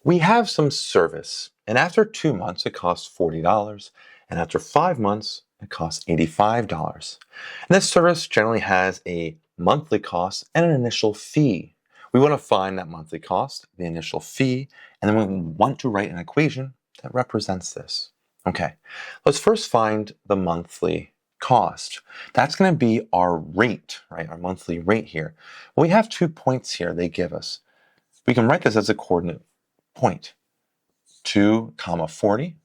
We have some service, and after 2 months it costs $40, and after 5 months it costs $85. And this service generally has a monthly cost and an initial fee. We want to find that monthly cost, the initial fee, and then we want to write an equation that represents this. Okay, let's first find the monthly cost. That's going to be our rate, right? Our monthly rate here. Well, we have 2 points here they give us. We can write this as a coordinate point. 2, 40.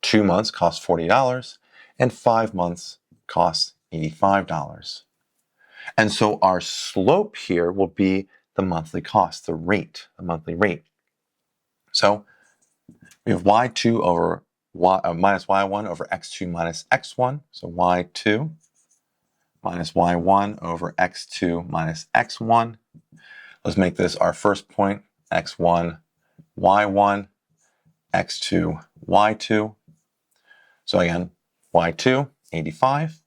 2 months costs $40, and 5 months costs $85. And so our slope here will be the monthly cost, the rate, the monthly rate. So we have y2 over minus y1 over x2 minus x1. So y2 minus y1 over x2 minus x1. Let's make this our first point, x1, y1, x2, y2. So again, y2, 85,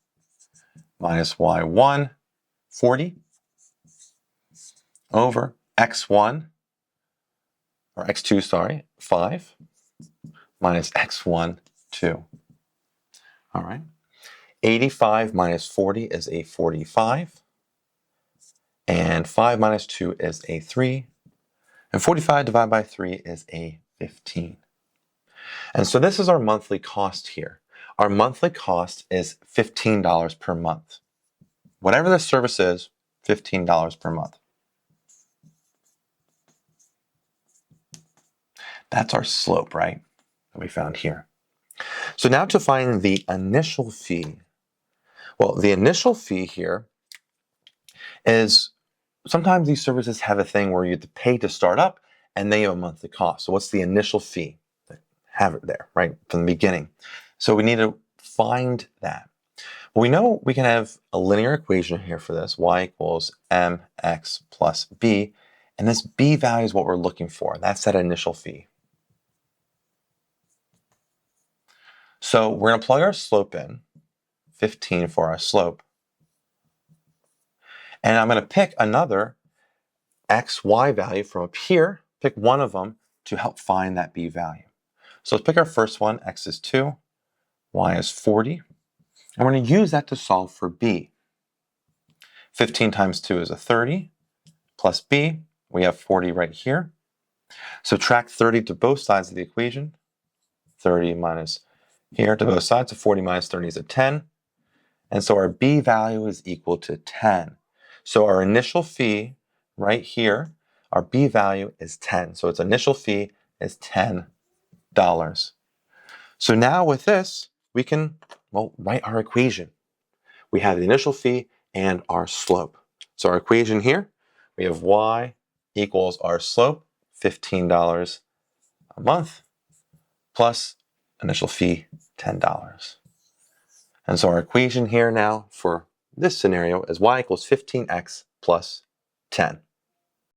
minus y1, 40, over x1, or x2, sorry, 5, minus x1, 2. All right. 85 minus 40 is a 45. And 5 minus 2 is a 3. And 45 divided by 3 is a 15. And so this is our monthly cost here. Our monthly cost is $15 per month. Whatever the service is, $15 per month. That's our slope, right? That we found here. So now to find the initial fee. Well, the initial fee here is sometimes these services have a thing where you have to pay to start up and they have a monthly cost. So what's the initial fee? Have it there, right, from the beginning. So we need to find that. Well, we know we can have a linear equation here for this, y equals mx plus b, and this b value is what we're looking for. That's that initial fee. So we're going to plug our slope in, 15 for our slope. And I'm going to pick another x, y value from up here, pick one of them to help find that b value. So let's pick our first one, x is 2, y is 40. And we're going to use that to solve for b. 15 times 2 is a 30, plus b, we have 40 right here. Subtract 30 to both sides of the equation. 30 minus here to both sides, so 40 minus 30 is a 10. And so our b value is equal to 10. So our initial fee right here, our b value is 10. So its initial fee is $10. So now with this, we can, well, write our equation. We have the initial fee and our slope. So our equation here, we have y equals our slope, $15 a month, plus initial fee, $10. And so our equation here now for this scenario is y equals 15x plus 10.